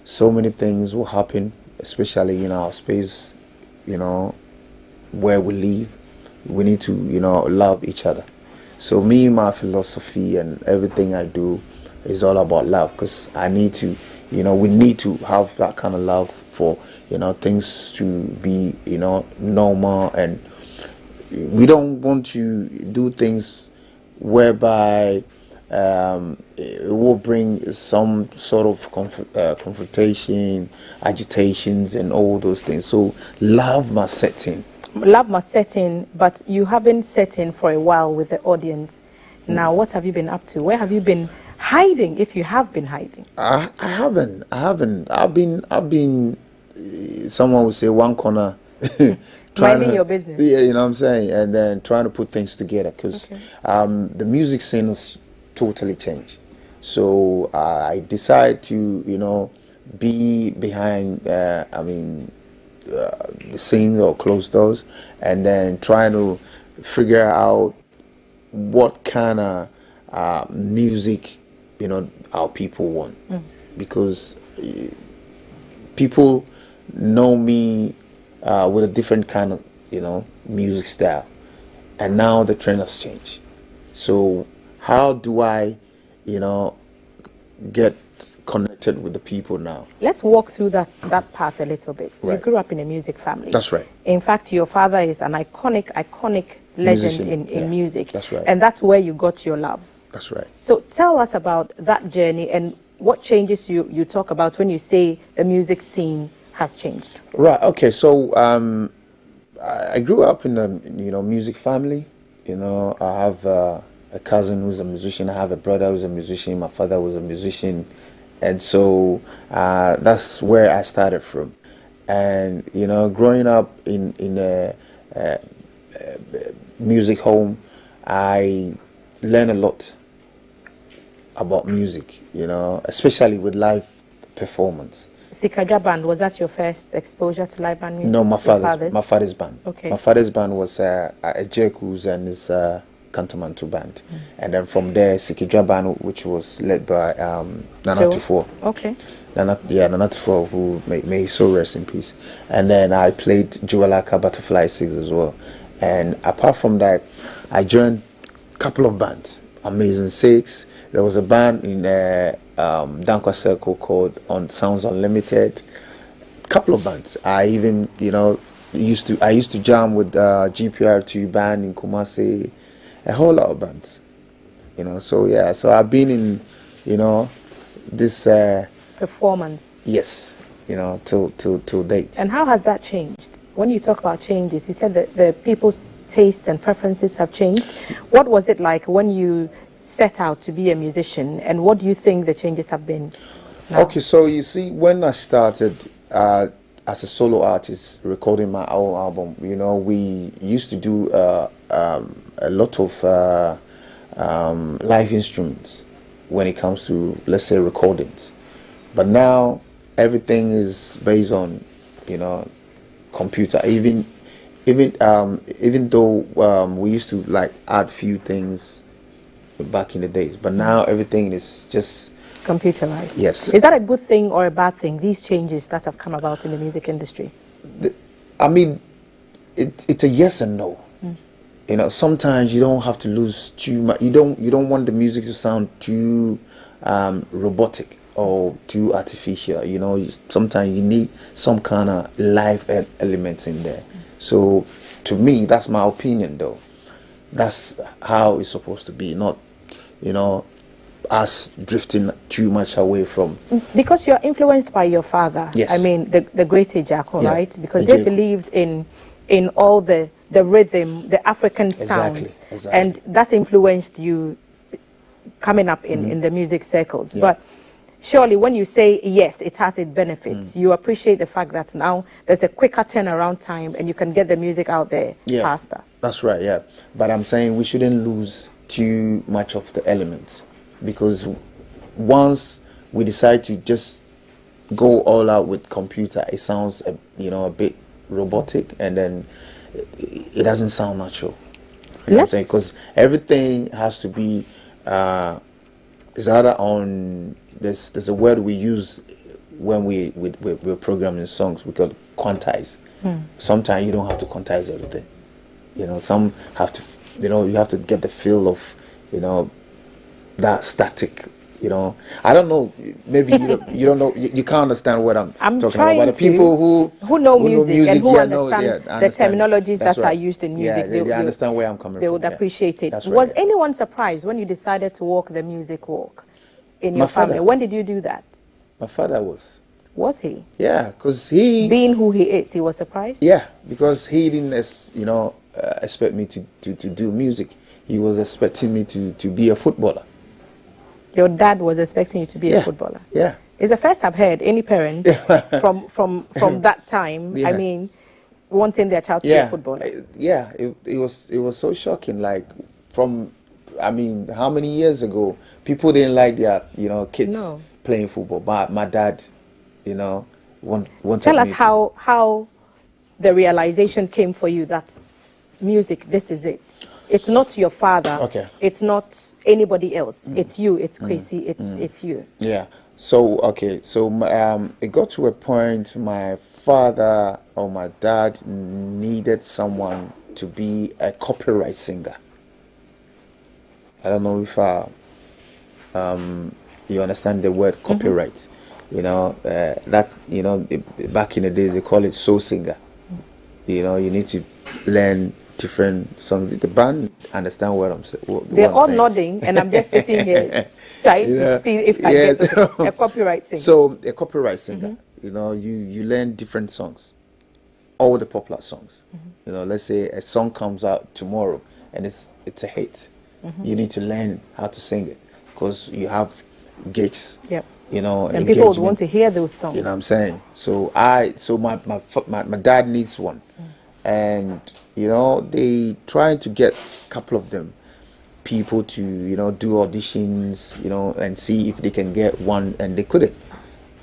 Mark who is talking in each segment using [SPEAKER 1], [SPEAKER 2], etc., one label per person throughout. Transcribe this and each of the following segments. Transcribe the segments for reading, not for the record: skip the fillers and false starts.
[SPEAKER 1] so many things will happen, especially in our space, you know, where we live. We need to, love each other. So me, my philosophy and everything I do is all about love, because I need to, we need to have that kind of love for, things to be, normal, and we don't want to do things whereby it will bring some sort of confrontation, agitations, and all those things. So love must set in.
[SPEAKER 2] Love must set in, but you haven't set in for a while with the audience. Now, what have you been up to? Where have you been hiding, if you have been hiding?
[SPEAKER 1] I haven't. I've been. Someone would say one corner.
[SPEAKER 2] Minding your business.
[SPEAKER 1] Yeah, you know what I'm saying, and then trying to put things together, because the music scene has totally changed. So I decide to, be behind. The scene or closed doors, and then trying to figure out what kind of music our people want, because people know me with a different kind of music style, and now the trend has changed. So how do I get connected with the people now?
[SPEAKER 2] Let's walk through that path a little bit.
[SPEAKER 1] Right.
[SPEAKER 2] You grew up in a music family.
[SPEAKER 1] That's right.
[SPEAKER 2] In fact, your father is an iconic legend
[SPEAKER 1] Musician,
[SPEAKER 2] in music.
[SPEAKER 1] That's right.
[SPEAKER 2] And that's where you got your love.
[SPEAKER 1] That's right.
[SPEAKER 2] So tell us about that journey and what changes you talk about when you say the music scene has changed.
[SPEAKER 1] Right. Okay. So I grew up in a music family. I have a cousin who's a musician. I have a brother who's a musician. My father was a musician, and so that's where I started from. And growing up in a music home, I learned a lot about music. Especially with live performance.
[SPEAKER 2] Sikadra Band, was that your first exposure to live band music?
[SPEAKER 1] No, my father's band.
[SPEAKER 2] Okay.
[SPEAKER 1] My father's band was a Jekus and his Kantamantu band, and then from there Sikidra Band, which was led by Nana Tufo.
[SPEAKER 2] Okay.
[SPEAKER 1] Nana Tufo, who may his soul rest in peace. And then I played Juwalaka Butterfly 6 as well. And apart from that, I joined a couple of bands. Amazing Six. There was a band in Dankwa Circle called On Sounds Unlimited. Couple of bands. I even used to jam with GPR2 band in Kumasi. A whole lot of bands. So yeah. So I've been in this
[SPEAKER 2] performance.
[SPEAKER 1] Yes. Till date.
[SPEAKER 2] And how has that changed? When you talk about changes, you said that the people's tastes and preferences have changed. What was it like when you set out to be a musician, and what do you think the changes have been now?
[SPEAKER 1] Okay, so you see, when I started as a solo artist recording my own album, we used to do a lot of live instruments when it comes to, let's say, recordings. But now everything is based on computer. Even though we used to like add few things back in the days, but now everything is just
[SPEAKER 2] computerized.
[SPEAKER 1] Yes.
[SPEAKER 2] Is that a good thing or a bad thing, these changes that have come about in the music industry?
[SPEAKER 1] It's a yes and no. Sometimes you don't have to lose too much. You don't want the music to sound too robotic or too artificial. Sometimes you need some kind of live elements in there. So to me, that's my opinion, though. That's how it's supposed to be, not us drifting too much away from.
[SPEAKER 2] Because you're influenced by your father.
[SPEAKER 1] Yes.
[SPEAKER 2] The great Ejako,
[SPEAKER 1] Yeah,
[SPEAKER 2] right? Because they
[SPEAKER 1] Ejako.
[SPEAKER 2] believed in all the rhythm, the African sounds,
[SPEAKER 1] Exactly.
[SPEAKER 2] and that influenced you coming up in the music circles.
[SPEAKER 1] Yeah.
[SPEAKER 2] But surely when you say yes, it has its benefits, you appreciate the fact that now there's a quicker turnaround time and you can get the music out there faster.
[SPEAKER 1] That's right, yeah. But I'm saying we shouldn't lose too much of the elements, because once we decide to just go all out with computer, it sounds a bit robotic, and then it doesn't sound natural. You know what I'm saying? Because everything has to be is either on there's a word we use when we're programming songs, we got quantize. Sometimes you don't have to quantize everything. You know, some have to, you know, you have to get the feel of, you know, that static. You know, I don't know. Maybe you don't know. You can't understand what I'm talking about. But the people
[SPEAKER 2] who know music and who
[SPEAKER 1] yeah,
[SPEAKER 2] understand
[SPEAKER 1] I
[SPEAKER 2] the
[SPEAKER 1] understand.
[SPEAKER 2] terminologies
[SPEAKER 1] That's
[SPEAKER 2] that
[SPEAKER 1] right.
[SPEAKER 2] are used in music,
[SPEAKER 1] Yeah, they understand where I'm coming
[SPEAKER 2] they
[SPEAKER 1] from.
[SPEAKER 2] would appreciate it.
[SPEAKER 1] That's
[SPEAKER 2] Was
[SPEAKER 1] right.
[SPEAKER 2] anyone surprised when you decided to walk the music walk in your
[SPEAKER 1] My
[SPEAKER 2] family?
[SPEAKER 1] father.
[SPEAKER 2] When did you do that?
[SPEAKER 1] My father was.
[SPEAKER 2] Was he?
[SPEAKER 1] Yeah, because he,
[SPEAKER 2] being who he is, he was surprised?
[SPEAKER 1] yeah, because he didn't, you know, expect me to do music. He was expecting me to be a footballer.
[SPEAKER 2] Your dad was expecting you to be a footballer?
[SPEAKER 1] Yeah.
[SPEAKER 2] It's the first I've heard any parent from that time,
[SPEAKER 1] Yeah.
[SPEAKER 2] I mean, wanting their child to be a footballer.
[SPEAKER 1] Yeah, it was so shocking. Like, from, I mean, how many years ago, people didn't like their, you know, kids playing football. But my dad, you know, wanted
[SPEAKER 2] Tell us
[SPEAKER 1] me
[SPEAKER 2] how the realization came for you that music, this is it. It's not your father.
[SPEAKER 1] Okay.
[SPEAKER 2] It's not anybody else. It's you. It's Kwaisey. It's you.
[SPEAKER 1] Yeah. So okay. So it got to a point my father or my dad needed someone to be a copyright singer. I don't know if you understand the word copyright. You know, that, you know, back in the days they call it soul singer. You know, you need to learn different songs. The band understand what I'm saying.
[SPEAKER 2] They're all nodding, and I'm just sitting here trying to see if I get a copyright singer.
[SPEAKER 1] So a copyright singer, you know, you learn different songs, all the popular songs. You know, let's say a song comes out tomorrow and it's a hit. You need to learn how to sing it because you have gigs.
[SPEAKER 2] Yep.
[SPEAKER 1] You know,
[SPEAKER 2] and people would want to hear those songs.
[SPEAKER 1] You know what I'm saying? So my dad needs one, and you know, they trying to get a couple of them people to, you know, do auditions, you know, and see if they can get one, and they couldn't.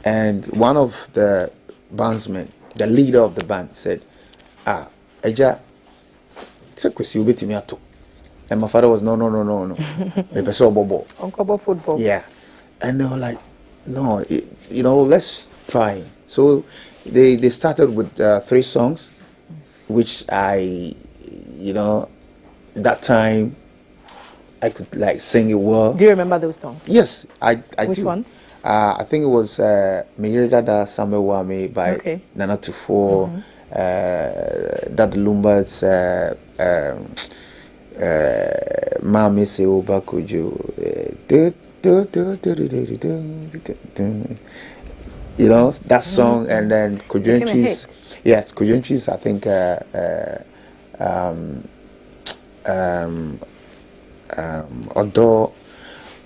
[SPEAKER 1] And one of the bandsmen, the leader of the band, said, Eja, it's a question you me ato. And my father was no. Maybe so bobo.
[SPEAKER 2] Uncle football.
[SPEAKER 1] Yeah. And they were like, no, you know, let's try. So they started with 3 songs, which I, you know, that time I could like sing it well.
[SPEAKER 2] Do you remember those songs?
[SPEAKER 1] Yes, I do.
[SPEAKER 2] Which ones?
[SPEAKER 1] I think it was Mehiri Dada Same Wame by Nana Tufo. Dada Lumba's Mami Se Oba Kojo. You know that song, and then Kojonchi's. Yes, Kojonchi's. I think Odo.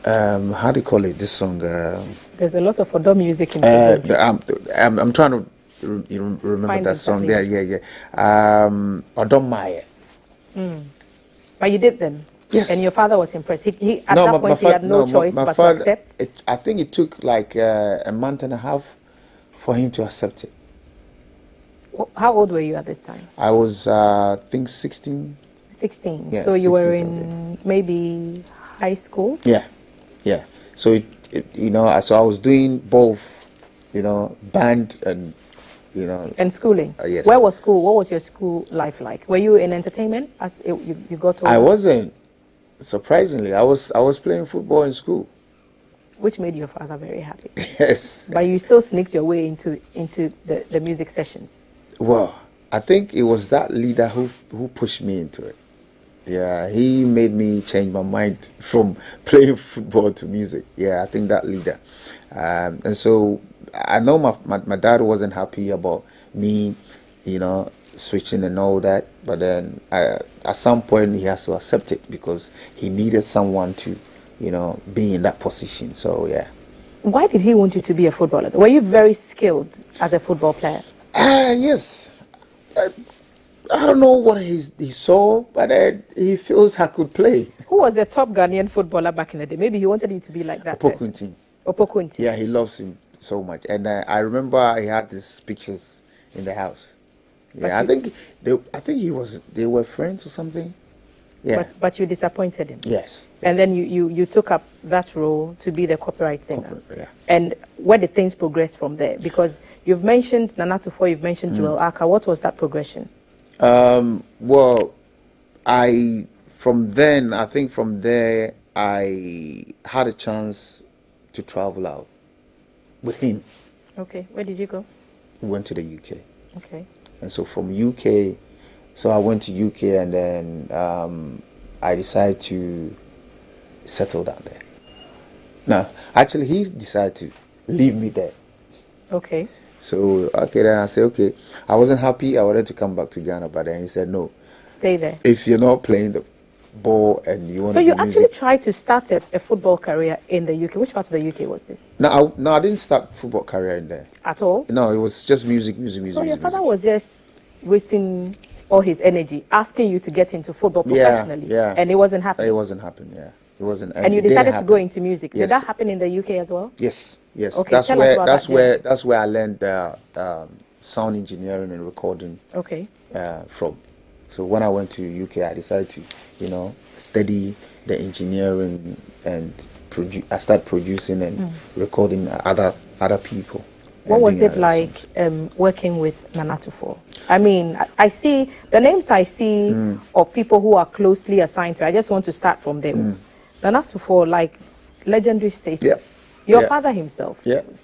[SPEAKER 1] How do you call it? This song.
[SPEAKER 2] There's a lot of Odo music in
[SPEAKER 1] I'm trying to remember that song. Yeah. Odo Maya.
[SPEAKER 2] But you did them.
[SPEAKER 1] Yes.
[SPEAKER 2] And your father was impressed. He at that point he had no choice but to accept.
[SPEAKER 1] I think it took like a month and a half for him to accept it.
[SPEAKER 2] How old were you at this time?
[SPEAKER 1] I was, I think 16.
[SPEAKER 2] 16.
[SPEAKER 1] Yeah,
[SPEAKER 2] so you
[SPEAKER 1] 16,
[SPEAKER 2] were in maybe high school?
[SPEAKER 1] Yeah. So you know, so I was doing both, you know, band and, you know.
[SPEAKER 2] And schooling?
[SPEAKER 1] Yes.
[SPEAKER 2] Where was school? What was your school life like? Were you in entertainment as you got older?
[SPEAKER 1] I wasn't. Surprisingly, I was playing football in school.
[SPEAKER 2] Which made your father very happy.
[SPEAKER 1] Yes.
[SPEAKER 2] But you still sneaked your way into the music sessions.
[SPEAKER 1] Well, I think it was that leader who pushed me into it. Yeah, he made me change my mind from playing football to music. Yeah, I think that leader. And so I know my dad wasn't happy about me, you know, switching and all that. But then at some point he has to accept it because he needed someone to, you know, be in that position. So, yeah.
[SPEAKER 2] Why did he want you to be a footballer? Were you very skilled as a football player?
[SPEAKER 1] Yes. I don't know what he saw, but he feels I could play.
[SPEAKER 2] Who was the top Ghanaian footballer back in the day? Maybe he wanted you to be like that. Opokunti.
[SPEAKER 1] Yeah, he loves him so much. And I remember he had these pictures in the house. Yeah, I think they were friends or something. Yeah.
[SPEAKER 2] But you disappointed him.
[SPEAKER 1] Yes.
[SPEAKER 2] And then you took up that role to be the copyright singer.
[SPEAKER 1] Yeah.
[SPEAKER 2] And where did things progress from there? Because you've mentioned Nana Tufo, you've mentioned Joel Aka. What was that progression?
[SPEAKER 1] Well, from there, I had a chance to travel out with him.
[SPEAKER 2] Okay, where did you go?
[SPEAKER 1] We went to the UK.
[SPEAKER 2] Okay.
[SPEAKER 1] And so from UK, so I went to UK, and then I decided to settle down there. No, actually, he decided to leave me there.
[SPEAKER 2] Okay.
[SPEAKER 1] So, okay, then I said, okay. I wasn't happy. I wanted to come back to Ghana, but then he said, no.
[SPEAKER 2] Stay there.
[SPEAKER 1] If you're not playing the ball and you want
[SPEAKER 2] so
[SPEAKER 1] to
[SPEAKER 2] you
[SPEAKER 1] do
[SPEAKER 2] actually
[SPEAKER 1] music.
[SPEAKER 2] tried to start a football career in the UK. Which part of the UK was this?
[SPEAKER 1] No, I didn't start football career in there.
[SPEAKER 2] At all?
[SPEAKER 1] No, it was just music.
[SPEAKER 2] So your father was just wasting all his energy asking you to get into football professionally.
[SPEAKER 1] Yeah.
[SPEAKER 2] And it wasn't happening.
[SPEAKER 1] It wasn't happening, yeah. It wasn't.
[SPEAKER 2] And you
[SPEAKER 1] it did
[SPEAKER 2] decided to
[SPEAKER 1] happen.
[SPEAKER 2] go into music.
[SPEAKER 1] Yes.
[SPEAKER 2] Did that happen in the UK as well?
[SPEAKER 1] Yes.
[SPEAKER 2] Okay,
[SPEAKER 1] That's
[SPEAKER 2] tell us about that
[SPEAKER 1] that's where I learned sound engineering and recording.
[SPEAKER 2] Okay.
[SPEAKER 1] From. So when I went to UK, I decided to, study the engineering and I started producing and recording other people.
[SPEAKER 2] What was it like working with Nana Tufo? I mean, I see the names I see of people who are closely assigned to. I just want to start from them. Nana Tufo, like legendary status.
[SPEAKER 1] Yeah.
[SPEAKER 2] Your father himself,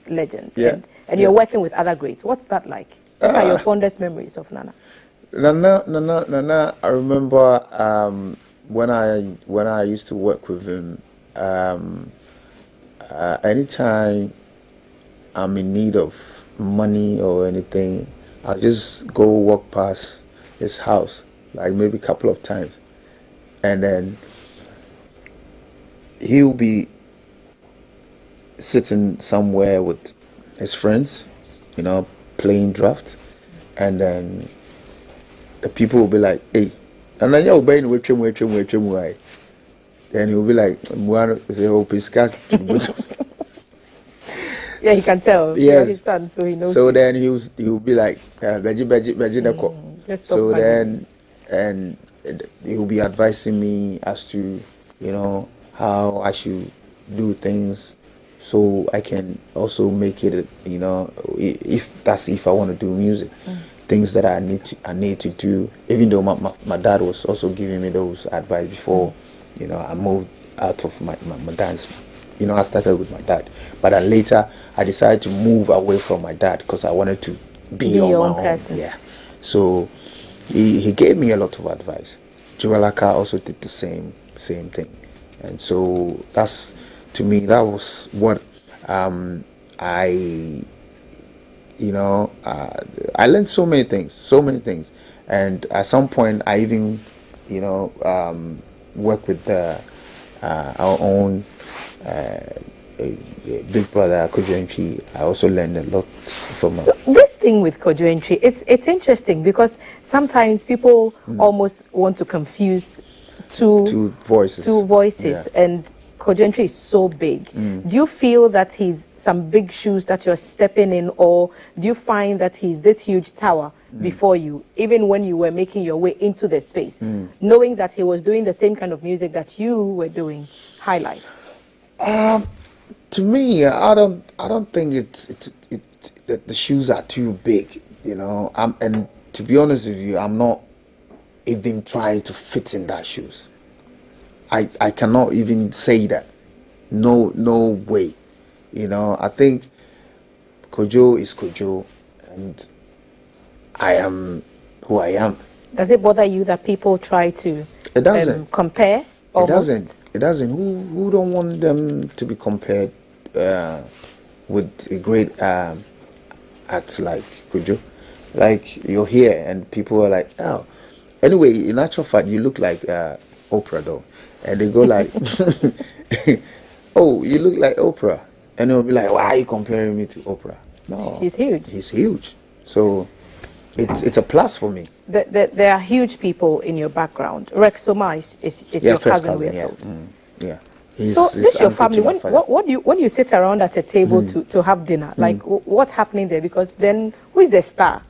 [SPEAKER 2] legend.
[SPEAKER 1] Yeah.
[SPEAKER 2] And you're working with other greats. What's that like? What are your fondest memories of Nana?
[SPEAKER 1] Nana, I remember when I used to work with him, anytime I'm in need of money or anything, I'll just go walk past his house, like maybe a couple of times. And then he'll be sitting somewhere with his friends, playing draft. And then the people will be like, hey, and then you're buying with him. Then he'll be like,
[SPEAKER 2] yeah, he can tell.
[SPEAKER 1] Yes.
[SPEAKER 2] You're his son, so he knows.
[SPEAKER 1] So then he'll be like, Beji. So then, and he'll be advising me as to, how I should do things, so I can also make it, if I want to do music, things that I need to do. Even though my dad was also giving me those advice before, I moved out of my dad's. I started with my dad, but then later I decided to move away from my dad because I wanted to be on my own.
[SPEAKER 2] Person.
[SPEAKER 1] Yeah. So he gave me a lot of advice. Joel Aka also did the same thing, and so to me that was what I learned so many things, and at some point I even work with our own big brother Kwaisey Pee. I also learned a lot from him.
[SPEAKER 2] So this thing with Kwaisey, it's interesting because sometimes people almost want to confuse two voices.
[SPEAKER 1] Yeah.
[SPEAKER 2] And Kwaisey is so big. Do you feel that he's some big shoes that you're stepping in, or do you find that he's this huge tower before you, even when you were making your way into the space, knowing that he was doing the same kind of music that you were doing, high life?
[SPEAKER 1] To me, I don't think that the shoes are too big, and to be honest with you, I'm not even trying to fit in that shoes. I cannot even say that. No way. I think Kojo is Kojo, and I am who I am.
[SPEAKER 2] Does it bother you that people try to compare? Almost?
[SPEAKER 1] It doesn't. Who don't want them to be compared with a great acts like Kojo? Like, you're here and people are like, oh. Anyway, in actual fact, you look like Oprah though, and they go like, oh, you look like Oprah, and they'll be like, why are you comparing me to Oprah? No,
[SPEAKER 2] he's huge.
[SPEAKER 1] He's huge. So it's a plus for me.
[SPEAKER 2] There are huge people in your background. Rex Soma is your cousin, we are told.
[SPEAKER 1] Yeah.
[SPEAKER 2] So this is your family. When you sit around at a table to have dinner, like what's happening there? Because then who is the star?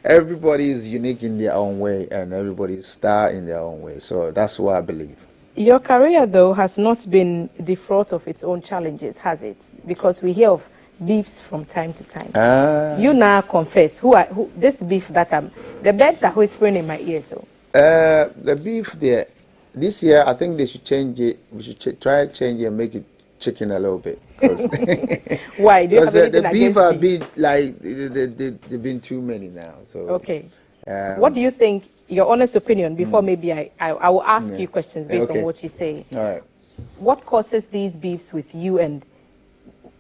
[SPEAKER 1] everybody is unique in their own way, and everybody is star in their own way. So that's what I believe.
[SPEAKER 2] Your career, though, has not been defraught of its own challenges, has it? Because we hear of beefs from time to time. You now confess who this beef that the birds are whispering in my ear. So
[SPEAKER 1] the beef there this year, I think they should change it. We should try change it and make it chicken a little bit.
[SPEAKER 2] Why? Do you have
[SPEAKER 1] the beef have
[SPEAKER 2] beef?
[SPEAKER 1] been like they've been too many now. So
[SPEAKER 2] okay. What do you think? Your honest opinion before maybe I will ask you questions based on what you say.
[SPEAKER 1] All right.
[SPEAKER 2] What causes these beefs with you and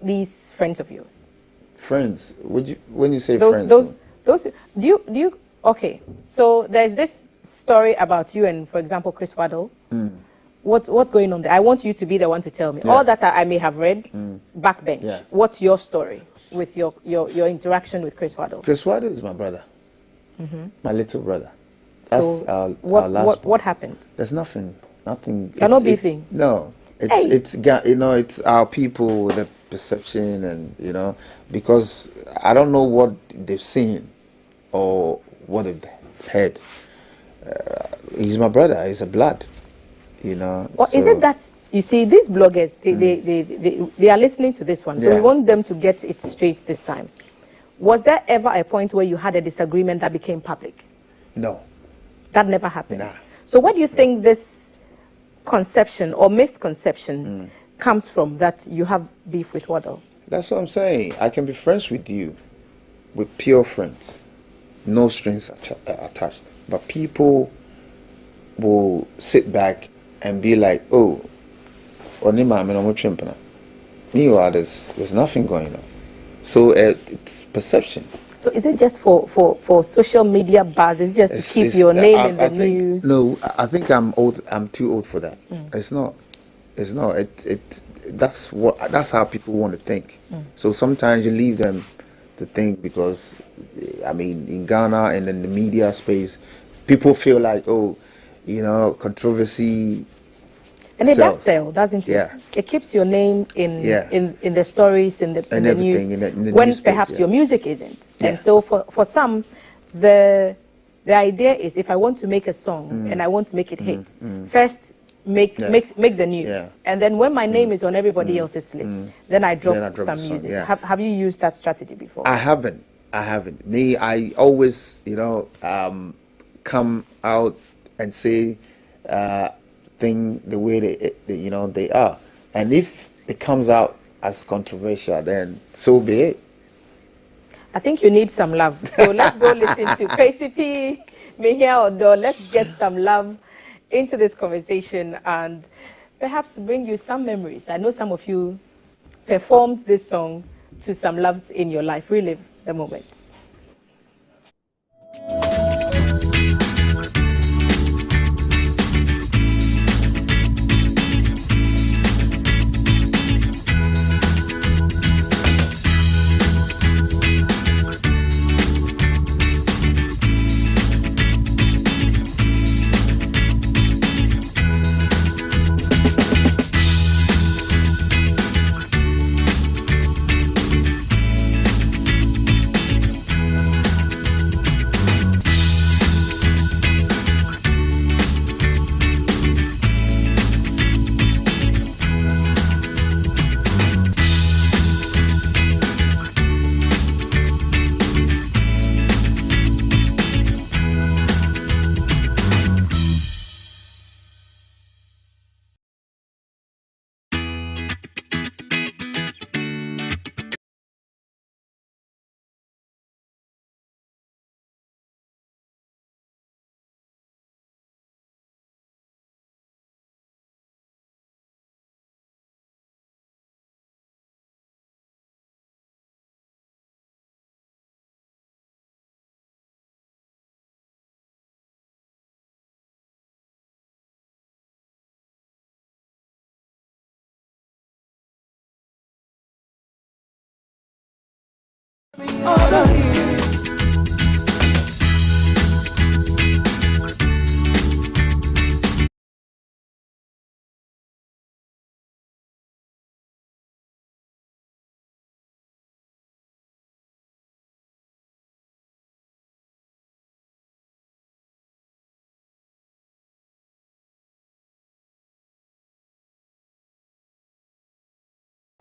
[SPEAKER 2] these friends of yours?
[SPEAKER 1] Friends? When you say
[SPEAKER 2] those,
[SPEAKER 1] friends?
[SPEAKER 2] Those do you okay? So there's this story about you and, for example, Chris Waddle. What's going on there? I want you to be the one to tell me. All that I may have read, backbench. Yeah. What's your story with your interaction with Chris Waddle?
[SPEAKER 1] Chris Waddle is my brother, my little brother. That's
[SPEAKER 2] so
[SPEAKER 1] our last
[SPEAKER 2] what happened?
[SPEAKER 1] There's nothing.
[SPEAKER 2] You're not beefing?
[SPEAKER 1] No. It's our people, the perception, and because I don't know what they've seen or what they've heard. He's my brother. He's a blood.
[SPEAKER 2] Well, so is it that you see these bloggers? They are listening to this one, so we want them to get it straight this time. Was there ever a point where you had a disagreement that became public?
[SPEAKER 1] No,
[SPEAKER 2] that never happened.
[SPEAKER 1] Nah.
[SPEAKER 2] So where do you think this conception or misconception comes from that you have beef with Waddle?
[SPEAKER 1] That's what I'm saying. I can be friends with you, with pure friends, no strings attached. But people will sit back and be like, oh, meanwhile, there's nothing going on. So it's perception.
[SPEAKER 2] So is it just for social media buzz? Is it just to keep your name in the news?
[SPEAKER 1] No, I think I'm old. I'm too old for that. It's not. It's not. That's how people want to think. So sometimes you leave them to think because, I mean, in Ghana and in the media space, people feel like, controversy.
[SPEAKER 2] And it does sell, doesn't it?
[SPEAKER 1] Yeah.
[SPEAKER 2] It keeps your name in the stories, in the news,
[SPEAKER 1] in the
[SPEAKER 2] when
[SPEAKER 1] news
[SPEAKER 2] perhaps
[SPEAKER 1] space,
[SPEAKER 2] your music isn't.
[SPEAKER 1] Yeah.
[SPEAKER 2] And so for some, the idea is if I want to make a song and I want to make it hit, first make the news, and then when my name is on everybody else's lips, then I drop some music.
[SPEAKER 1] Yeah.
[SPEAKER 2] Have you used that strategy before?
[SPEAKER 1] I haven't. Me, I always, come out and say thing the way they are, and if it comes out as controversial, then so be it.
[SPEAKER 2] I think you need some love, so let's go listen to Kwaisey Pee, Mihia Odo. Let's get some love into this conversation and perhaps bring you some memories. I know some of you performed this song to some loves in your life. Relive the moments.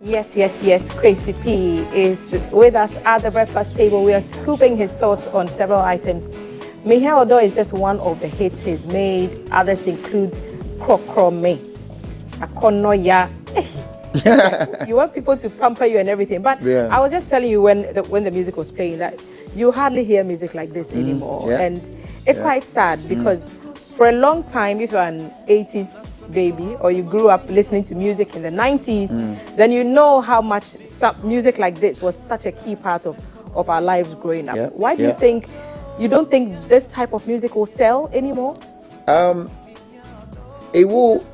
[SPEAKER 2] Yes, yes, yes. Kwaisey Pee is with us at the breakfast table. We are scooping his thoughts on several items. Mehe Odo is just one of the hits he's made. Others include Krokro Me, Akonoya. You want people to pamper you and everything. But
[SPEAKER 1] Yeah.
[SPEAKER 2] I was just telling you when the music was playing that you hardly hear music like this anymore.
[SPEAKER 1] Yeah.
[SPEAKER 2] And it's quite sad because for a long time, if you're an 80s baby or you grew up listening to music in the 90s, then you know how much music like this was such a key part of our lives growing up.
[SPEAKER 1] Yeah.
[SPEAKER 2] Why do you don't think this type of music will sell anymore?
[SPEAKER 1] It will,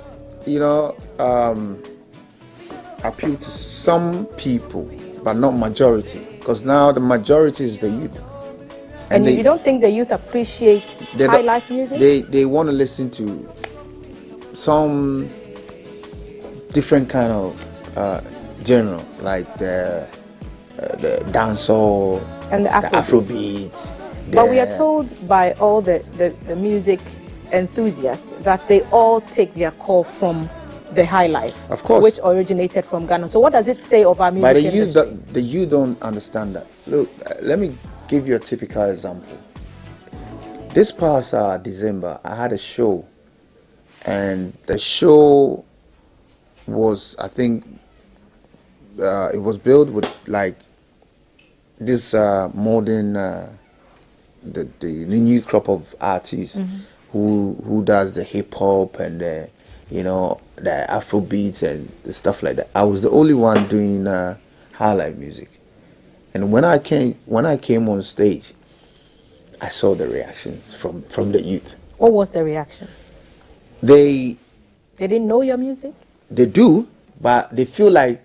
[SPEAKER 1] appeal to some people, but not majority, because now the majority is the youth.
[SPEAKER 2] And you don't think the youth appreciate high life music?
[SPEAKER 1] They want to listen to some different kind of genre, like the dancehall
[SPEAKER 2] and the
[SPEAKER 1] Afrobeat.
[SPEAKER 2] But we are told by all the music enthusiasts that they all take their call from the high life,
[SPEAKER 1] of course,
[SPEAKER 2] which originated from Ghana. So what does it say of our music industry?
[SPEAKER 1] But the youth don't understand that. Look, let me give you a typical example. This past December, I had a show, and the show was, I think, it was built with like this modern, the new crop of artists who does the hip hop and the Afro beats and the stuff like that. I was the only one doing high life music, and when I came on stage, I saw the reactions from the youth.
[SPEAKER 2] What was the reaction?
[SPEAKER 1] They
[SPEAKER 2] didn't know your music?
[SPEAKER 1] They do, but they feel like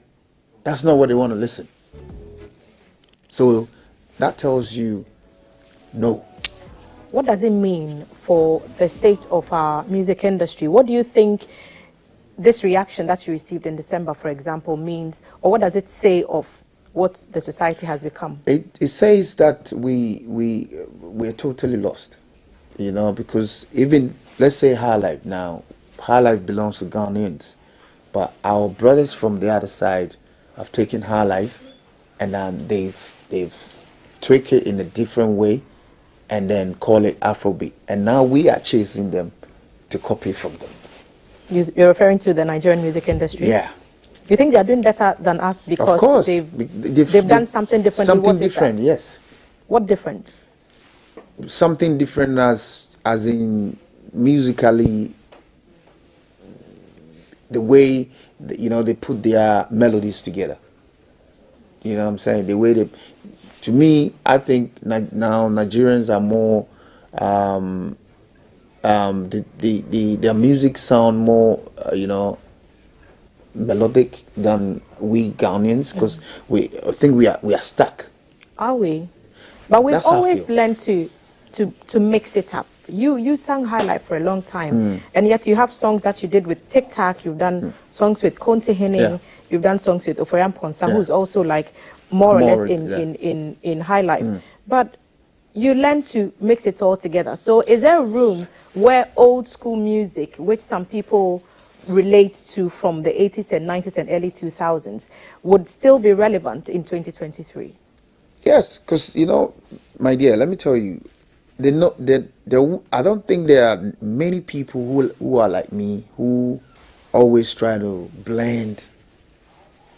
[SPEAKER 1] that's not what they want to listen. So that tells you no.
[SPEAKER 2] What does it mean for the state of our music industry? What do you think this reaction that you received in December, for example, means, or what does it say of what the society has become?
[SPEAKER 1] It says that we're totally lost, because even, let's say, high life now, high life belongs to Ghanaians, but our brothers from the other side have taken high life and then they've tweaked it in a different way and then call it Afrobeat, and now we are chasing them to copy from them.
[SPEAKER 2] You're referring to the Nigerian music industry?
[SPEAKER 1] Yeah.
[SPEAKER 2] You think they are doing better than us because
[SPEAKER 1] of course.
[SPEAKER 2] they've done something different?
[SPEAKER 1] Something different, yes.
[SPEAKER 2] What difference?
[SPEAKER 1] Something different as in musically, the way they put their melodies together. You know what I'm saying? The way they, to me, I think now Nigerians are more their music sound more melodic than we Ghanaians, because I think we are stuck.
[SPEAKER 2] Are we? But we've
[SPEAKER 1] That's how I
[SPEAKER 2] always
[SPEAKER 1] feel.
[SPEAKER 2] learned to mix it up. You sang high life for a long time, and yet you have songs that you did with Tic Tac. You've done songs with Konte Hene.
[SPEAKER 1] Yeah.
[SPEAKER 2] You've done songs with Oforian Ponsa,
[SPEAKER 1] Yeah.
[SPEAKER 2] who's also like more or less in high life. But you learn to mix it all together. So is there a room where old school music, which some people relate to from the 80s and 90s and early 2000s, would still be relevant in 2023?
[SPEAKER 1] Yes, because my dear, let me tell you, I don't think there are many people who are like me, who always try to blend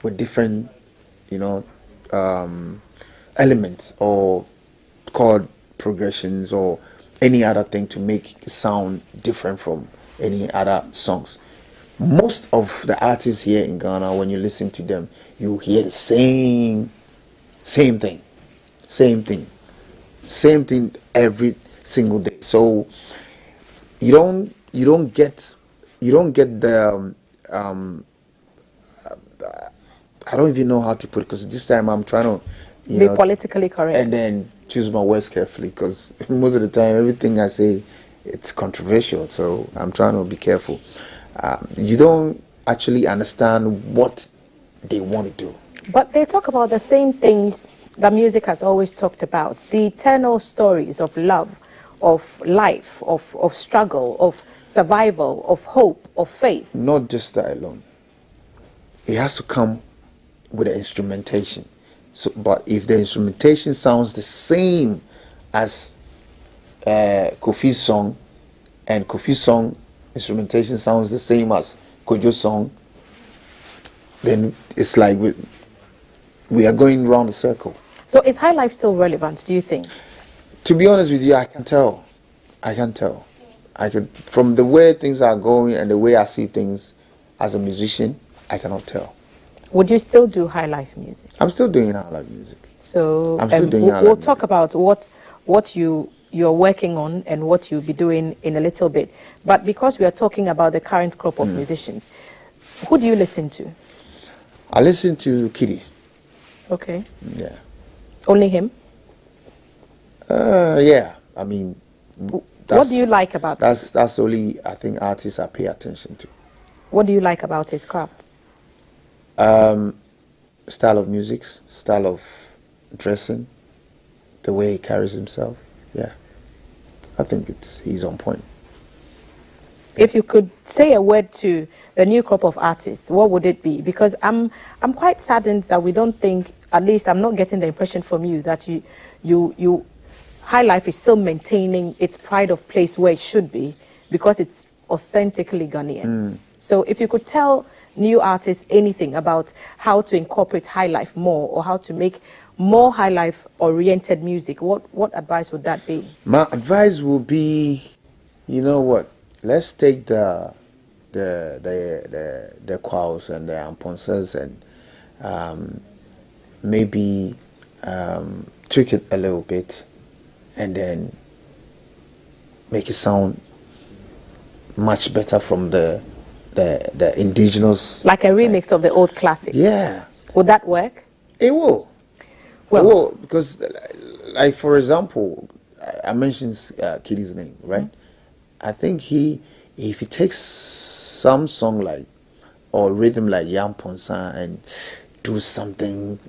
[SPEAKER 1] with different elements or chord progressions or any other thing to make it sound different from any other songs. Most of the artists here in Ghana, when you listen to them, you hear the same thing every single day. So you don't get the I don't even know how to put it, because this time I'm trying to
[SPEAKER 2] Be politically correct.
[SPEAKER 1] and then choose my words carefully, because most of the time everything I say, it's controversial, so I'm trying to be careful. You don't actually understand what they want to do.
[SPEAKER 2] But they talk about the same things that music has always talked about: the eternal stories of love, of life, of struggle, of survival, of hope, of faith.
[SPEAKER 1] Not just that alone. It has to come with the instrumentation. So, but if the instrumentation sounds the same as Kofi's song, and Kofi's song instrumentation sounds the same as Kojo's song, then it's like we are going round the circle.
[SPEAKER 2] So is high life still relevant, do you think?
[SPEAKER 1] To be honest with you, I can tell. I can tell. I could, from the way things are going and the way I see things as a musician, I cannot tell.
[SPEAKER 2] Would you still do high life music?
[SPEAKER 1] I'm still doing high life music.
[SPEAKER 2] So
[SPEAKER 1] I'm still doing
[SPEAKER 2] we'll talk about what you're working on and what you'll be doing in a little bit. But because we are talking about the current crop of musicians, who do you listen to?
[SPEAKER 1] I listen to Kitty.
[SPEAKER 2] Okay.
[SPEAKER 1] Yeah.
[SPEAKER 2] Only him?
[SPEAKER 1] Yeah. I mean,
[SPEAKER 2] what do you like about him?
[SPEAKER 1] That's only, I think, artists I pay attention to.
[SPEAKER 2] What do you like about his craft?
[SPEAKER 1] Style of music, style of dressing, the way he carries himself. Yeah, I think he's on point.
[SPEAKER 2] If you could say a word to the new crop of artists, what would it be? Because I'm quite saddened that we don't think, at least I'm not getting the impression from you that you high life is still maintaining its pride of place where it should be, because it's authentically Ghanaian. So if you could tell new artists anything about how to incorporate high life more, or how to make more high life oriented music, what advice would that be?
[SPEAKER 1] My advice will be, you know what? Let's take the quails and the amponsas and maybe tweak it a little bit, and then make it sound much better from the indigenous.
[SPEAKER 2] Like a remix of the old classic.
[SPEAKER 1] Yeah.
[SPEAKER 2] Would that work?
[SPEAKER 1] It will. Well, it will, because, like, for example, I mentioned Kitty's name, right? I think if he takes some song like, or rhythm like Yam Ponsa and do something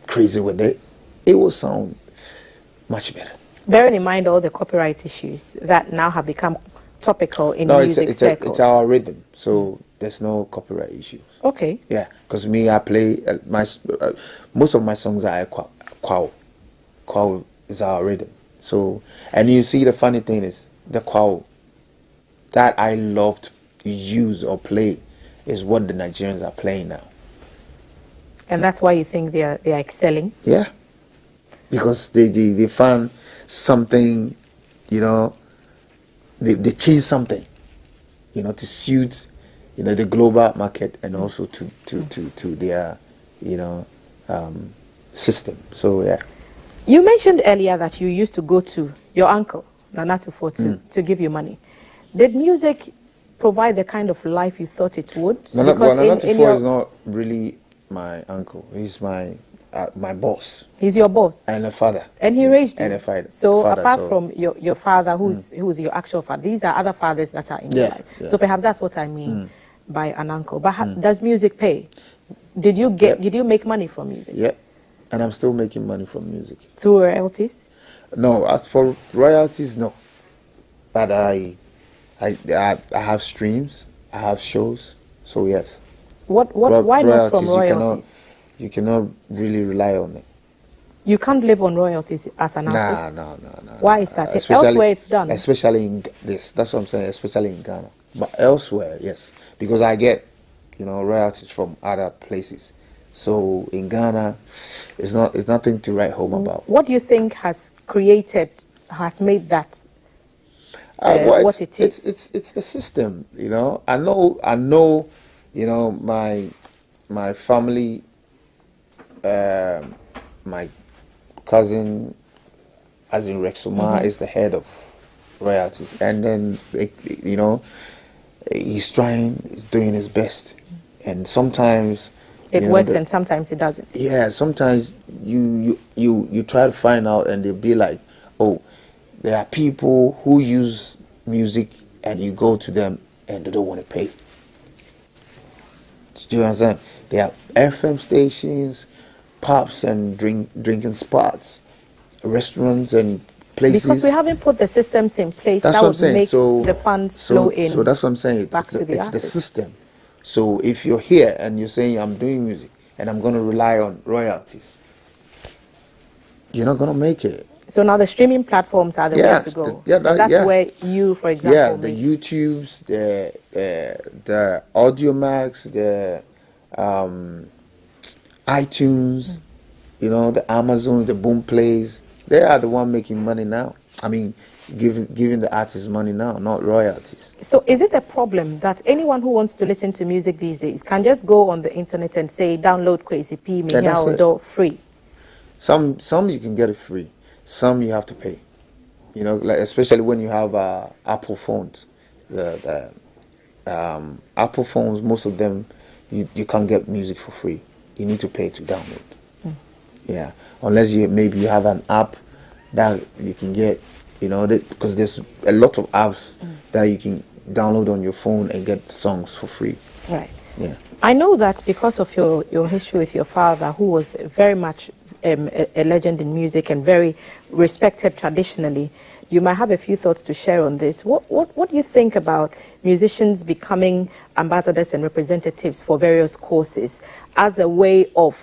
[SPEAKER 1] crazy with it, it will sound much better.
[SPEAKER 2] Bearing in mind all the copyright issues that now have become topical in music circles.
[SPEAKER 1] It's our rhythm, so there's no copyright issues.
[SPEAKER 2] Okay.
[SPEAKER 1] Yeah, because me, I play most of my songs are kwao. Kwao is our rhythm. So, and you see, the funny thing is, the kwao that I love to use or play is what the Nigerians are playing now.
[SPEAKER 2] And that's why you think they are excelling?
[SPEAKER 1] Yeah, because they found something, you know, they changed something, you know, to suit, you know, the global market, and also to their, you know, system. So yeah.
[SPEAKER 2] You mentioned earlier that you used to go to your uncle Nana Tufo to give you money. Did music provide the kind of life you thought it would?
[SPEAKER 1] Nana Tufo is not really my uncle. He's my boss.
[SPEAKER 2] He's your boss
[SPEAKER 1] and a father.
[SPEAKER 2] And he raised you.
[SPEAKER 1] And a father.
[SPEAKER 2] So apart from your father, who's your actual father, these are other fathers that are in your life. Yeah. So perhaps that's what I mean by an uncle. But does music pay? Did you make money from music?
[SPEAKER 1] Yep. And I'm still making money from music.
[SPEAKER 2] Through royalties?
[SPEAKER 1] No, as for royalties, no. But I have streams, I have shows, so yes.
[SPEAKER 2] Why not from royalties?
[SPEAKER 1] You cannot really rely on it.
[SPEAKER 2] You can't live on royalties as an artist?
[SPEAKER 1] No.
[SPEAKER 2] Why is that? Elsewhere it's done.
[SPEAKER 1] Especially in this. That's what I'm saying, especially in Ghana. But elsewhere, yes. Because I get, you know, royalties from other places. So in Ghana, it's nothing to write home about.
[SPEAKER 2] What do you think has made that what it is?
[SPEAKER 1] It's the system, you know. I know, you know, my family, my cousin, as in Rexoma, is the head of royalties, and then you know, he's doing his best, and sometimes
[SPEAKER 2] it works and sometimes it doesn't.
[SPEAKER 1] Yeah, sometimes you try to find out, and they'll be like, oh, there are people who use music, and you go to them and they don't want to pay. Do you understand? There are FM stations, pubs and drinking spots, restaurants and places.
[SPEAKER 2] Because we haven't put the systems in place that would make the funds flow in.
[SPEAKER 1] So that's what I'm saying. It's the system. So if you're here and you're saying I'm doing music, and I'm going to rely on royalties, you're not going to make it.
[SPEAKER 2] So now the streaming platforms are the way to go. That's where you, for example,
[SPEAKER 1] the YouTubes, the Audio Max, the iTunes, you know, the Amazon, the Boom Plays. They are the one making money now. I mean, giving the artists money now, not royalties.
[SPEAKER 2] So is it a problem that anyone who wants to listen to music these days can just go on the internet and say, download Kwaisey Pee, free?
[SPEAKER 1] Some you can get it free. Some you have to pay. You know, like especially when you have Apple phones. The Apple phones, most of them, you can't get music for free. You need to pay to download. Yeah, unless maybe you have an app that you can get, you know, because there's a lot of apps that you can download on your phone and get songs for free.
[SPEAKER 2] Right.
[SPEAKER 1] Yeah.
[SPEAKER 2] I know that because of your history with your father, who was very much a legend in music and very respected traditionally, you might have a few thoughts to share on this. What do you think about musicians becoming ambassadors and representatives for various causes as a way of,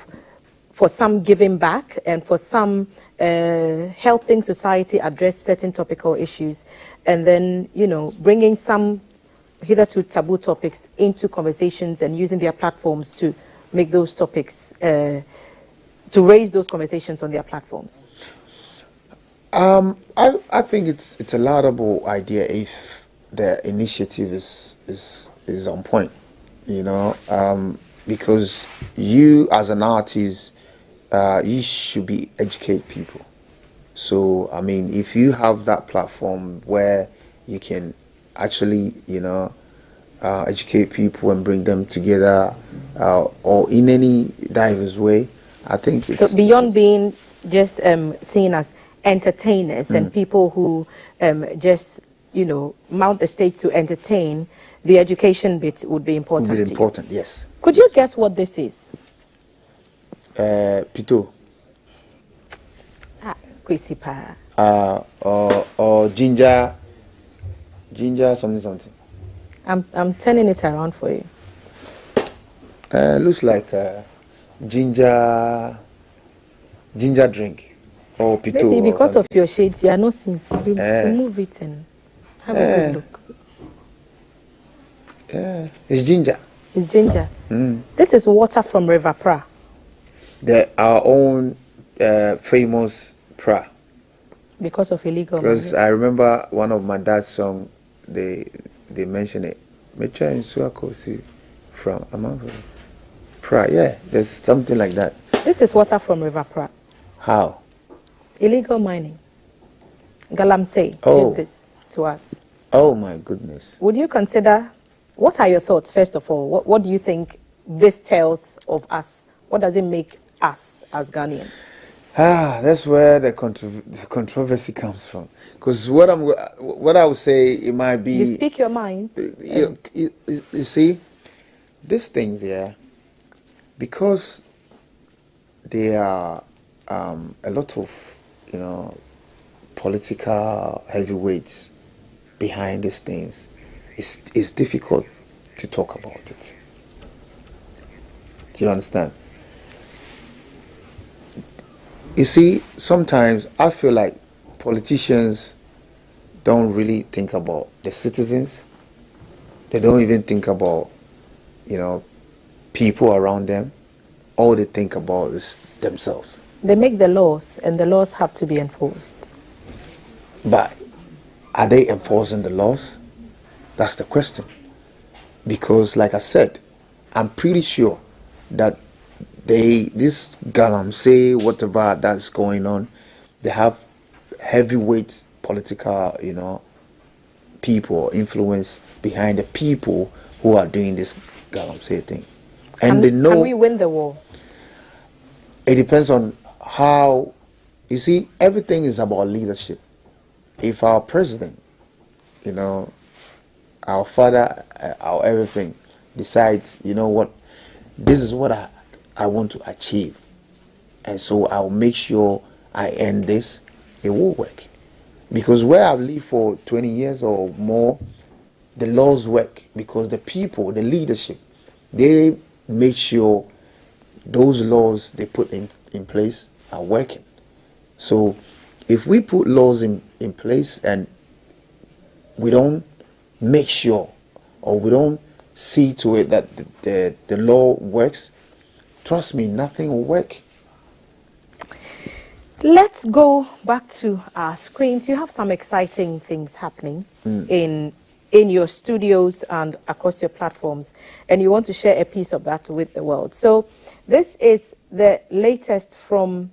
[SPEAKER 2] for some, giving back, and for some helping society address certain topical issues, and then, you know, bringing some hitherto taboo topics into conversations and using their platforms to make those topics, to raise those conversations on their platforms?
[SPEAKER 1] I think it's a laudable idea if the initiative is on point, you know, because you as an artist, you should be educate people. So I mean, if you have that platform where you can actually, you know, educate people and bring them together, or in any diverse way, I think it's
[SPEAKER 2] so beyond being just seen as entertainers and people who just, you know, mount the stage to entertain, the education bit would be important.
[SPEAKER 1] Would be important, yes.
[SPEAKER 2] Could you guess what this is?
[SPEAKER 1] Pito.
[SPEAKER 2] Kwaisey Pee.
[SPEAKER 1] Or ginger something.
[SPEAKER 2] I'm turning it around for you.
[SPEAKER 1] Looks like ginger drink or pito.
[SPEAKER 2] Maybe because of your shades, you are not seeing. Remove it and have a good look.
[SPEAKER 1] It's ginger.
[SPEAKER 2] It's ginger. This is water from River Pra.
[SPEAKER 1] Our own famous pra.
[SPEAKER 2] Because of illegal.
[SPEAKER 1] Because I remember one of my dad's song, they mention it. Mecha in Suakosi from Amavoli. Pra, yeah, there's something like that.
[SPEAKER 2] This is water from River Pra.
[SPEAKER 1] How?
[SPEAKER 2] Illegal mining. Galamsey did this to us.
[SPEAKER 1] Oh my goodness.
[SPEAKER 2] Would you consider, what are your thoughts, first of all? What do you think this tells of us? What does it make us as Ghanaians?
[SPEAKER 1] That's where the controversy comes from. Because what I would say, it might be.
[SPEAKER 2] You speak your mind.
[SPEAKER 1] You see, these things, yeah, because there are a lot of, you know, political heavyweights behind these things. It's difficult to talk about it. Do you understand? You see, sometimes I feel like politicians don't really think about the citizens. They don't even think about, you know, people around them. All they think about is themselves.
[SPEAKER 2] They make the laws, and the laws have to be enforced.
[SPEAKER 1] But are they enforcing the laws? That's the question. Because, like I said, I'm pretty sure that this galamsey, whatever that's going on, they have heavyweight political, you know, people, influence behind the people who are doing this galamsey thing. And they know.
[SPEAKER 2] Can we win the war?
[SPEAKER 1] It depends on how. You see, everything is about leadership. If our president, you know, our father, our everything decides, you know what, this is what I want to achieve, and so I'll make sure I end this, it will work. Because where I've lived for 20 years or more, the laws work because the people, the leadership, they make sure those laws they put in place are working. So if we put laws in place and we don't make sure, or we don't see to it that the law works, trust me, nothing will work.
[SPEAKER 2] Let's go back to our screens. You have some exciting things happening in your studios and across your platforms, and you want to share a piece of that with the world. So this is the latest from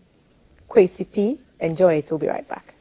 [SPEAKER 2] Kwaisey Pee. Enjoy it. We'll be right back.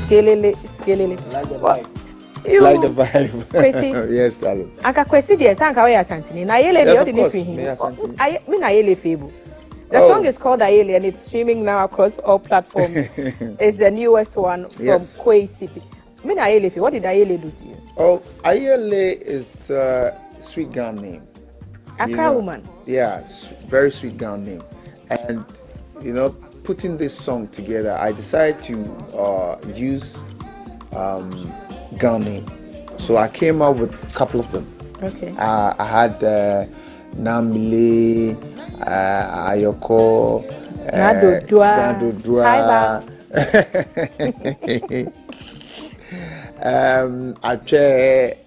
[SPEAKER 2] Skelele.
[SPEAKER 1] Like the vibe. Like the vibe.
[SPEAKER 2] Kwaisey.
[SPEAKER 1] Yes, darling.
[SPEAKER 2] Anka Kwaisey dear, sanka we asantini. Na yele
[SPEAKER 1] Yes,
[SPEAKER 2] de
[SPEAKER 1] of
[SPEAKER 2] odi
[SPEAKER 1] course.
[SPEAKER 2] ni fi
[SPEAKER 1] Me
[SPEAKER 2] hin.
[SPEAKER 1] asantini.
[SPEAKER 2] Me na yele febu. The
[SPEAKER 1] Oh.
[SPEAKER 2] song is called Ayele and it's streaming now across all platforms. It's the newest one from
[SPEAKER 1] Yes.
[SPEAKER 2] Kwaisey Pee. Me na Ayele fe. What did Ayele do to you?
[SPEAKER 1] Oh, Ayele is a sweet Ghana name.
[SPEAKER 2] Accra woman.
[SPEAKER 1] Yeah, very sweet Ghana name. And, putting this song together, I decided to use Ghana name. So I came up with a couple of them.
[SPEAKER 2] Okay.
[SPEAKER 1] I had Namile, Ayoko,
[SPEAKER 2] Nadodua.
[SPEAKER 1] Ache,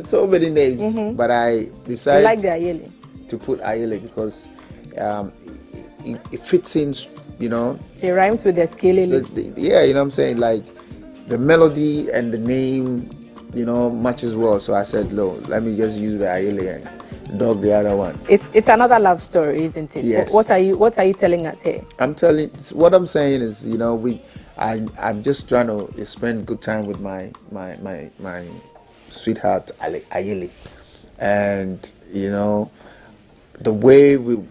[SPEAKER 1] so many names, but I decided
[SPEAKER 2] You like the Ayele?
[SPEAKER 1] to put Ayele because it fits in,
[SPEAKER 2] It rhymes with the Skelele.
[SPEAKER 1] yeah, you know what I'm saying, like the melody and the name, matches well. So I said, no, let me just use the Ayele and dog the other one.
[SPEAKER 2] It's another love story, isn't it?
[SPEAKER 1] Yes.
[SPEAKER 2] What are you telling us here?
[SPEAKER 1] What I'm saying is, I'm just trying to spend good time with my sweetheart Ayele, and the way we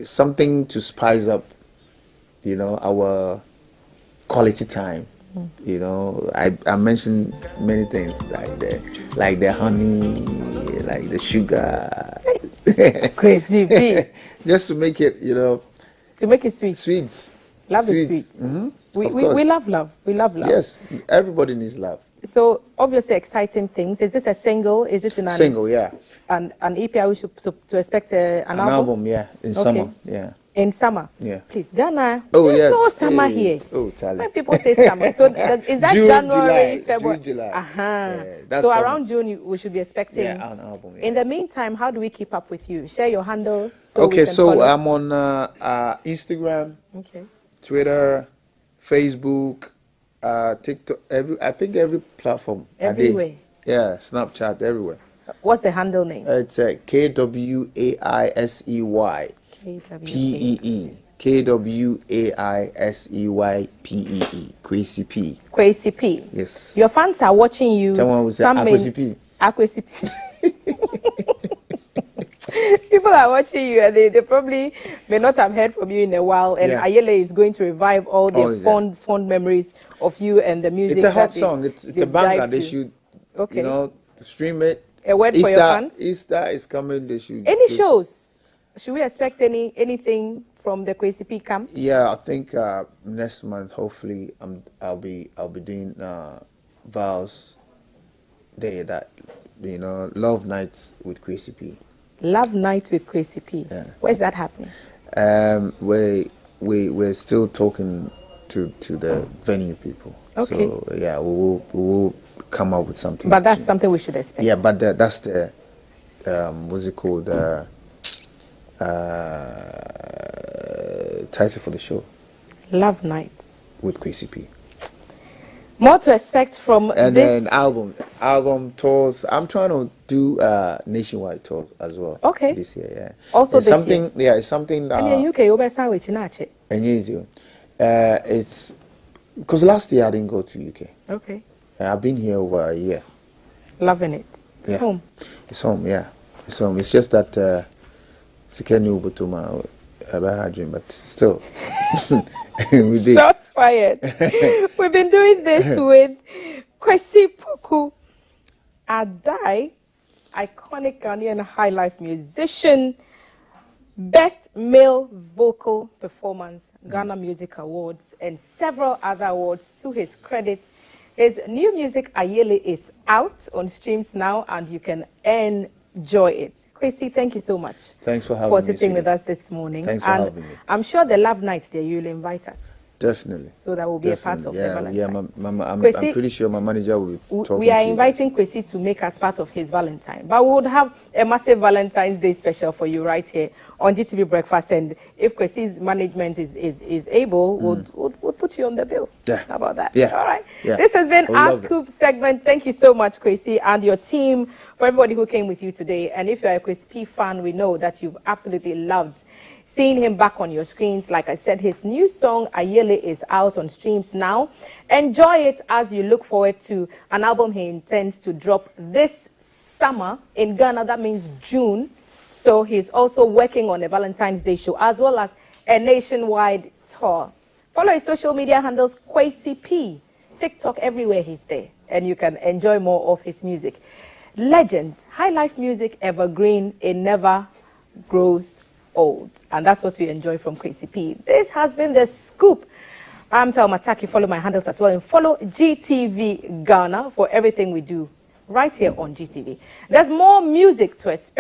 [SPEAKER 1] something to spice up, our quality time. I mentioned many things like the honey, like the sugar.
[SPEAKER 2] Kwaisey Pee.
[SPEAKER 1] Just to make it,
[SPEAKER 2] To make it sweet.
[SPEAKER 1] sweet.
[SPEAKER 2] Love is sweet.
[SPEAKER 1] Mm-hmm.
[SPEAKER 2] We love love. We love love.
[SPEAKER 1] Yes, everybody needs love.
[SPEAKER 2] So obviously exciting things. Is this a single? Is it
[SPEAKER 1] Single, yeah.
[SPEAKER 2] an EP? Are we to expect an
[SPEAKER 1] An
[SPEAKER 2] album?
[SPEAKER 1] album, yeah, in summer, yeah.
[SPEAKER 2] In summer.
[SPEAKER 1] Yeah.
[SPEAKER 2] Please, Ghana.
[SPEAKER 1] Oh,
[SPEAKER 2] there's
[SPEAKER 1] yeah.
[SPEAKER 2] no summer
[SPEAKER 1] Hey.
[SPEAKER 2] here.
[SPEAKER 1] Oh, Charlie.
[SPEAKER 2] When people say summer, so is that
[SPEAKER 1] June,
[SPEAKER 2] January,
[SPEAKER 1] July,
[SPEAKER 2] February?
[SPEAKER 1] June, July.
[SPEAKER 2] Uh-huh.
[SPEAKER 1] Yeah, that's
[SPEAKER 2] So
[SPEAKER 1] summer.
[SPEAKER 2] around June, we should be expecting.
[SPEAKER 1] Yeah, an album. Yeah.
[SPEAKER 2] In the meantime, how do we keep up with you? Share your handles so we
[SPEAKER 1] Okay,
[SPEAKER 2] can
[SPEAKER 1] so
[SPEAKER 2] follow.
[SPEAKER 1] I'm on Instagram,
[SPEAKER 2] Okay.
[SPEAKER 1] Twitter, Facebook, TikTok. I think every platform.
[SPEAKER 2] Everywhere.
[SPEAKER 1] Yeah, Snapchat, everywhere.
[SPEAKER 2] What's the handle name?
[SPEAKER 1] It's Kwaisey Pee. Kwaisey Kwaisey Pee.
[SPEAKER 2] Kwaisey Pee.
[SPEAKER 1] Yes.
[SPEAKER 2] Your fans are watching you.
[SPEAKER 1] Someone will say Kwaisey Pee.
[SPEAKER 2] Kwaisey Pee. People are watching you and they probably may not have heard from you in a while, and Ayele is going to revive all the fond memories of you and the music.
[SPEAKER 1] It's a hot song. It's a banger. They should stream it.
[SPEAKER 2] A word for your fans.
[SPEAKER 1] Easter is coming. They should.
[SPEAKER 2] Any shows? Should we expect anything from the Kwaisey Pee camp?
[SPEAKER 1] Yeah, I think next month hopefully I'll be doing Vows Day, that Love Nights with Kwaisey Pee.
[SPEAKER 2] Love Night with Kwaisey Pee.
[SPEAKER 1] Yeah.
[SPEAKER 2] Where's that happening?
[SPEAKER 1] We're still talking to the venue people.
[SPEAKER 2] Okay.
[SPEAKER 1] So yeah, we will come up with something.
[SPEAKER 2] But that's something we should expect.
[SPEAKER 1] Yeah, but that's the what's it called? Title for the show.
[SPEAKER 2] Love Night
[SPEAKER 1] with Kwaisey Pee.
[SPEAKER 2] More to expect from
[SPEAKER 1] then album tours. I'm trying to do nationwide tours as well.
[SPEAKER 2] Okay.
[SPEAKER 1] This year, yeah.
[SPEAKER 2] Also
[SPEAKER 1] it's
[SPEAKER 2] this
[SPEAKER 1] something,
[SPEAKER 2] year.
[SPEAKER 1] Yeah, it's something that.
[SPEAKER 2] And in UK, you better with Chinache.
[SPEAKER 1] And you, it's because last year I didn't go to UK.
[SPEAKER 2] Okay.
[SPEAKER 1] I've been here over a year.
[SPEAKER 2] Loving it. It's home.
[SPEAKER 1] It's home, yeah. It's home. It's just that Sikenu Butuma dream, but still we did.
[SPEAKER 2] Shots fired. We've been doing this with Kwaisey Pee Adai, iconic Ghanaian high life musician, Best Male Vocal Performance, Ghana Music Awards, and several other awards to his credit. His new music, Ayele, is out on streams now, and you can enjoy it. Kwaisey, thank you so much.
[SPEAKER 1] Thanks for having me.
[SPEAKER 2] For sitting with us this morning.
[SPEAKER 1] Thanks for having me.
[SPEAKER 2] I'm sure the Love Night there, you'll invite us.
[SPEAKER 1] Definitely.
[SPEAKER 2] So that will be a part of the Valentine.
[SPEAKER 1] Yeah, I'm pretty sure my manager will be talking
[SPEAKER 2] We are
[SPEAKER 1] to you.
[SPEAKER 2] inviting Kwaisey to make us part of his Valentine. But we would have a massive Valentine's Day special for you right here on GTV Breakfast. And if Kwaisey's management is able, we'll put you on the bill.
[SPEAKER 1] Yeah.
[SPEAKER 2] How about that?
[SPEAKER 1] Yeah.
[SPEAKER 2] All right.
[SPEAKER 1] Yeah.
[SPEAKER 2] This has been our Scoop segment. Thank you so much, Kwaisey, and your team, for everybody who came with you today. And if you're a Kwaisey Pee fan, we know that you've absolutely loved seeing him back on your screens. Like I said, his new song, Ayele, is out on streams now. Enjoy it as you look forward to an album he intends to drop this summer in Ghana. That means June. So he's also working on a Valentine's Day show as well as a nationwide tour. Follow his social media handles, Kwaisey Pee. TikTok, everywhere he's there. And you can enjoy more of his music. Legend, high life music, evergreen, it never grows old, and that's what we enjoy from Kwaisey Pee. This has been the Scoop. I'm Thelma Taki. Follow my handles as well, and follow GTV Ghana for everything we do right here on GTV. There's more music to expect.